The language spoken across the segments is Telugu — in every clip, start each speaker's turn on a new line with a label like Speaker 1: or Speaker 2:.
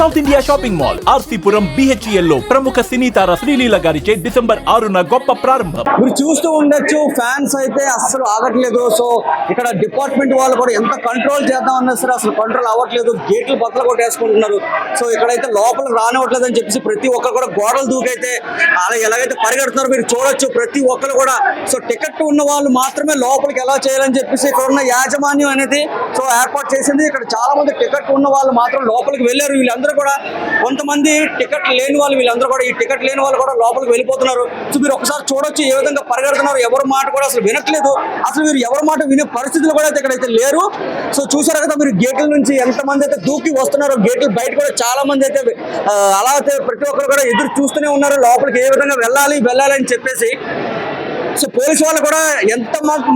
Speaker 1: South India shopping mall RC Puram BHEL లో ప్రముఖ సినీ తార శ్రీలీల గారిచే డిసెంబర్ 6న గొప్ప ప్రారంభం.
Speaker 2: మీరు చూస్తూ ఉండొచ్చు, ఫ్యాన్స్ అయితే అస్సలు ఆగట్లేదు. సో ఇక్కడ డిపార్ట్మెంట్ వాళ్ళు కూడా ఎంత కంట్రోల్ చేద్దాం అన్నా సరే అసలు కంట్రోల్ అవ్వట్లేదు. గేట్లు బద్దలు కొట్టేసుకుంటున్నారు. సో ఇక్కడైతే లోపలికి రానివ్వట్లేదు అని చెప్పేసి ప్రతి ఒక్కరు కూడా గోడలు దూకైతే అలా ఎలాగైతే పరిగెడుతున్నారు మీరు చూడొచ్చు. ప్రతి ఒక్కరు కూడా సో టికెట్ ఉన్న వాళ్ళు మాత్రమే లోపలికి ఎలా చేయాలని చెప్పేసి ఇక్కడ ఉన్న యాజమాన్యం అనేది సో ఏర్పాటు చేసింది. ఇక్కడ చాలా మంది టికెట్ ఉన్న వాళ్ళు మాత్రం లోపలికి వెళ్ళారు. వీళ్ళందరూ కూడా కొంతమంది టికెట్ లేని వాళ్ళు, వీళ్ళందరూ కూడా ఈ టికెట్ లేని వాళ్ళు కూడా లోపలికి వెళ్ళిపోతున్నారు. సో మీరు ఒకసారి చూడొచ్చు ఏ విధంగా పరిగెడుతున్నారు. ఎవరి మాట కూడా అసలు వినట్లేదు. అసలు మీరు ఎవరి మాట వినే పరిస్థితులు కూడా అయితే ఇక్కడైతే లేరు. సో చూసారు కదా మీరు గేట్ల నుంచి ఎంతమంది అయితే దూకి వస్తున్నారు. గేట్ల బయట కూడా చాలా మంది అయితే అలా అయితే ప్రతి ఒక్కరు కూడా ఎదురు చూస్తూనే ఉన్నారు లోపలికి ఏ విధంగా వెళ్ళాలి అని చెప్పేసి. సో పోలీసు వాళ్ళు కూడా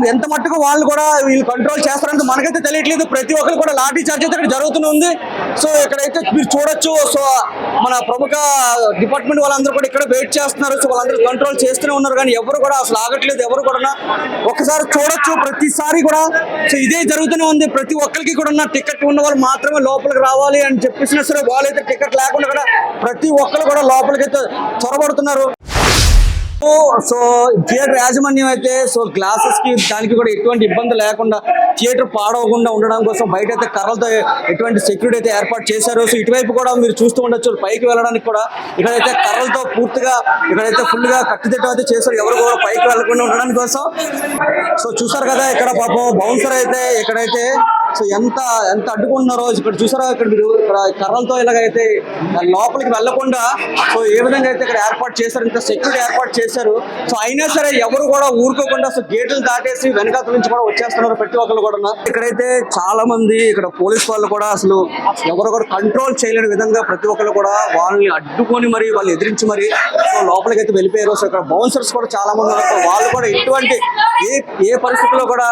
Speaker 2: ఎంత మట్టుకు వాళ్ళు కూడా వీళ్ళు కంట్రోల్ చేస్తారంటే మనకైతే తెలియట్లేదు. ప్రతి ఒక్కరు కూడా లాఠీ చార్జ్ అయితే ఇక్కడ జరుగుతూనే ఉంది. సో ఇక్కడైతే మీరు చూడొచ్చు. సో మన ప్రముఖ డిపార్ట్మెంట్ వాళ్ళందరూ కూడా ఇక్కడ వెయిట్ చేస్తున్నారు. సో వాళ్ళందరూ కంట్రోల్ చేస్తూనే ఉన్నారు కానీ ఎవరు కూడా అసలు ఆగట్లేదు. ఎవరు కూడా ఒక్కసారి చూడొచ్చు. ప్రతిసారి కూడా సో ఇదే జరుగుతూనే ఉంది. ప్రతి ఒక్కరికి కూడా టికెట్ ఉన్న వాళ్ళు మాత్రమే లోపలికి రావాలి అని చెప్పేసినా సరే వాళ్ళైతే టికెట్ లేకుండా కూడా ప్రతి ఒక్కరు కూడా లోపలికైతే చొరబడుతున్నారు. సో థియేటర్ యాజమాన్యం అయితే సో గ్లాసెస్ కి దానికి కూడా ఎటువంటి ఇబ్బంది లేకుండా థియేటర్ పాడవకుండా ఉండడం కోసం బయట అయితే కర్రలతో ఎటువంటి సెక్యూరిటీ అయితే ఏర్పాటు చేశారు. సో ఇటువైపు కూడా మీరు చూస్తూ ఉండొచ్చు. పైకి వెళ్ళడానికి కూడా ఇక్కడైతే కర్రలతో పూర్తిగా ఇక్కడైతే ఫుల్ గా కట్టుదిట్టం అయితే చేశారు. ఎవరు కూడా పైకి వెళ్ళకుండా ఉండడానికి కోసం. సో చూసారు కదా ఇక్కడ పాపం బౌన్సర్ అయితే ఇక్కడైతే సో ఎంత అడ్డుకుంటున్నారో ఇక్కడ చూసారా. ఇక్కడ మీరు ఇక్కడ కర్రలతో ఇలాగైతే లోపలికి వెళ్లకుండా సో ఏ విధంగా అయితే ఇక్కడ ఏర్పాటు చేశారు, ఇంత సెక్యూరిటీ ఏర్పాటు చేశారు. సో అయినా సరే ఎవరు కూడా ఊరుకోకుండా సో గేట్లు దాటేసి వెనకాల నుంచి కూడా వచ్చేస్తున్నారు ప్రతి ఒక్కరు కూడా. ఇక్కడైతే చాలా మంది ఇక్కడ పోలీస్ వాళ్ళు కూడా అసలు ఎవరు కూడా కంట్రోల్ చేయలేని విధంగా ప్రతి ఒక్కరు కూడా వాళ్ళని అడ్డుకొని మరి వాళ్ళు ఎదిరించి మరి సో లోపలికి అయితే వెళ్ళిపోయారు. సో ఇక్కడ బౌన్సర్స్ కూడా చాలా మంది ఉన్నారు. వాళ్ళు కూడా ఎటువంటి ఏ పరిస్థితుల్లో కూడా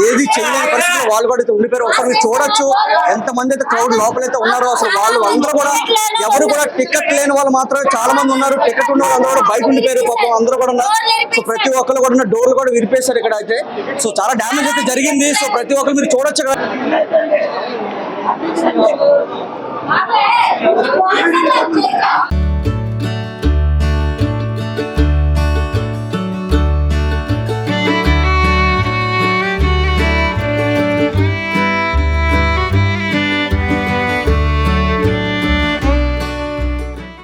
Speaker 2: ఏది చేయలేని పరిస్థితుల్లో వాళ్ళు కూడా ఉండిపోయారు. ఒకసారి చూడొచ్చు ఎంతమంది అయితే క్రౌడ్ లోపలైతే ఉన్నారో. అసలు వాళ్ళు అందరూ కూడా ఎవరు కూడా టికెట్ లేని వాళ్ళు మాత్రమే చాలా మంది ఉన్నారు. టికెట్ ఉన్న వాళ్ళు కూడా బయట ఉండిపోయారు పాపం అందరూ కూడా. సో ప్రతి ఒక్కరు కూడా డోర్లు కూడా విరిపేశారు ఇక్కడ అయితే. సో చాలా డ్యామేజ్ అయితే జరిగింది. సో ప్రతి ఒక్కరు మీరు చూడొచ్చు ఇక్కడ.